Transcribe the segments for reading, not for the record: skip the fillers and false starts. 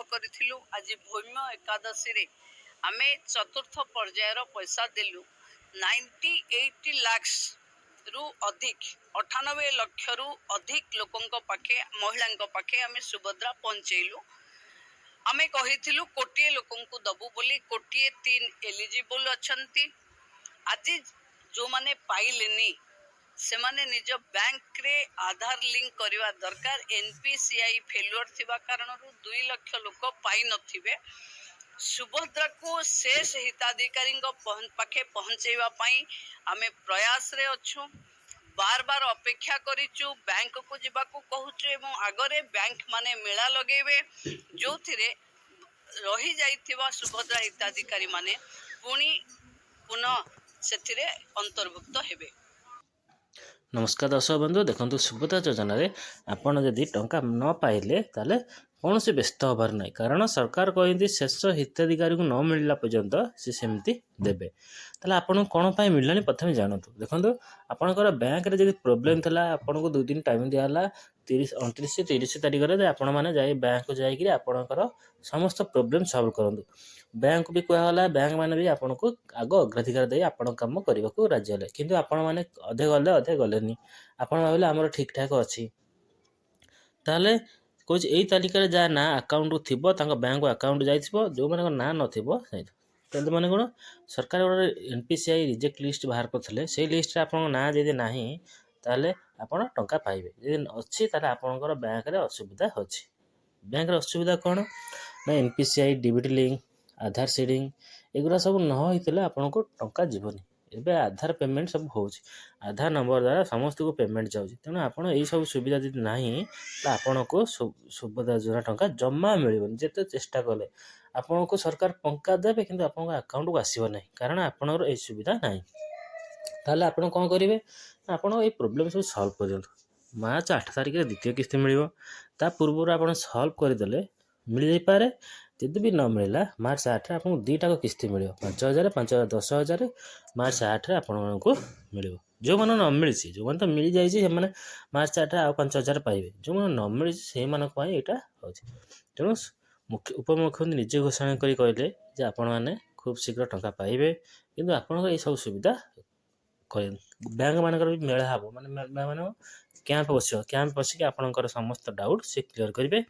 करिथिलु। आज भौम्य एकादशी रे आमे चतुर्थ पर्यायर पैसा देलु 98 लाख रु अधिक 98 लाख रु अधिक लोकंक पाखे महिलांक पाखे आमे सुभद्रा पहुंचेलु। आमे कहिथिलु कोटिए लोकंकु दबु बोली, कोटिए 3 एलिजिबल अछंती। आज जो माने पाइलेनी से माने निज बैंक रे आधार लिंक करवा दरकार। एनपीसीआई फेल्युअर थिबा कारणरू 2 लाख लोक पाई नथिबे। सुभद्रा को शेष हिताधिकारी पाखे पहुंचेवा पाई आमे प्रयास रे अछु। बार बार अपेक्षा करिचु, बैंक को जिबाकू कहूचु एवं आगरे बैंक माने मेला लगेबे जो थिरे रही जाइथिबा सुभद्रा हिताधिकारी माने पुनः सेथिरे अंतर्भुक्त हेबे। नमस्कार दर्शक बंधु, देखो सुभद्रा योजना रे आपण जदि टंका न पाइले ताले कौन से व्यस्त हबार ना, कारण सरकार कहते शेष हिताधिकारी को न मिलला पर्यंत सी सेमती देबे। ताले आपण कौन पाई मिललानी प्रथम जानतु। देखो आपणकर बैंक रे जदि प्रोब्लेम थला, आपण को 2 दिन टाइम दियाला 29-30 तारिख रे आपण माने जाई बैंक को जाई कि आपणकर समस्त प्रोब्लेम सॉल्व करंतु। बैंक भी कहला, बैंक माने भी आपण को आगो अग्राधिकार दे आपण काम करबा को राज्य ले, किंतु आपण माने अधे गलेनी। आपण भाबिले हमर ठीक ठाक अछि, ताले कोच एई तालिका जा ना अकाउंट थिबो तांको बैंक अकाउंट जाइथिबो, जो माने ना नथिबो ताले माने कोन सरकार एनपीसीआई रिजेक्ट लिस्ट बाहर करथले। सेई लिस्ट रे आपण ना जदि नाही ताले आपण टंका पाइबे, जदि अछि ताले आपणकर बैंक रे असुविधा अछि। बैंक रे असुविधा कोन ना एनपीसीआई डीबीटी लिंक आधार सीडिंग एगुरा सब न होइतले आपण को टंका जीवनी। एबे आधार पेमेंट सब होउची, आधार नंबर द्वारा समस्त को पेमेंट जाउची। तेणु आपण एई सब सुविधा जदि नाही त आपण को सुभद्रा योजना टंका जम्मा मिलिबनी। जेते चेष्टा कले आपण को सरकार टंका देबे, किंतु आपण को अकाउंट को आसीबो नाही, कारण आपणर एई सुविधा नाही। ताले आपण कोन करिवे, आपण एई प्रॉब्लम सब सॉल्व करजंतु। मार्च 8 तारिख रे द्वितीय किस्ती मिलिबो, ता पूर्व आपण सॉल्व कर देले मिल जाई पारे। जदि भी न मिलला मार्च 8 रे आपको 2टा किस्ती मिलिबो, 5000 5000 10000 मार्च 8 रे आपण को मिलिबो। जो मन न मिलसी, जो मन तो मिल जाई छी, से माने मार्च 8 रे आ 5000 पाइबे। जो मन न मिलसी से मन को एटा होची। तेणु उपमुख्यमंत्री निजे घोषणा करी कहले जे आपण माने खूब शीघ्र टंका पाइबे, किंतु आपण ए सब सुविधा करें। बैंक मानकर भी मेला हबो, माने माने कैंप बसियो, कैंप बसी के आपणकर समस्त डाउट से क्लियर करिवे।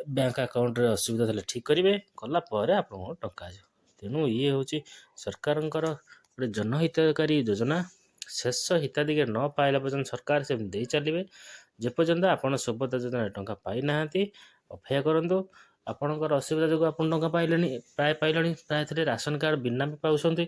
बैंक अकाउंट रे असुविधा थले ठीक करिवे, कला परे आपण टंका आजो। तेणु ये होची सरकारंकर गोटे जनहितकारी योजना। शेष हिताधिकारी न पाइला पर्यंत सरकार से दे चलिए। जे पर्यंत आपण सुभद्रा योजना टंका पाई नाहांती अपेक्षा करंतु। आपणकर असुविधा जो आपण टंका पाइलेनी, प्राय पाइलेनी, प्राय थले राशन कार्ड बिना भी पाउछंती।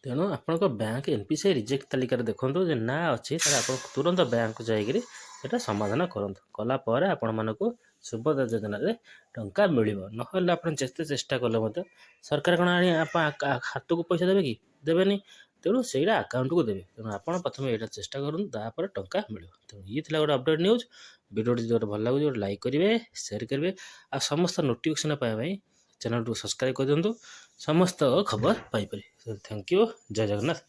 तेणु आपणकर बैंक एनपीसीआई रिजेक्ट तालिका रे देखंतु जे ना अछि, ताले आपण तुरंत बैंक को जाई कि एटा समाधान करंतु। कला परे आपण मानको सुभद्रा योजना रे टंका मिलिबो। नहले आपण जेते चेष्टा कले मते सरकार कोन आनी हाथ को पैसा देबे कि देबेनी। तेणु सेटा अकाउंट को देबे। तेणु आपण प्रथमे एटा चेष्टा करन, तापर टंका मिलिबो। तेणु ये थिला गोटे अपडेट न्यूज। वीडियोटी जो भल लागो जो लाइक करिवे, शेयर करिवे, आ समस्त नोटिफिकेशन पाए भाई चैनल को सब्सक्राइब कर दियंतु। समस्त खबर पाई पारे। Thank you. जय जगन्नाथ।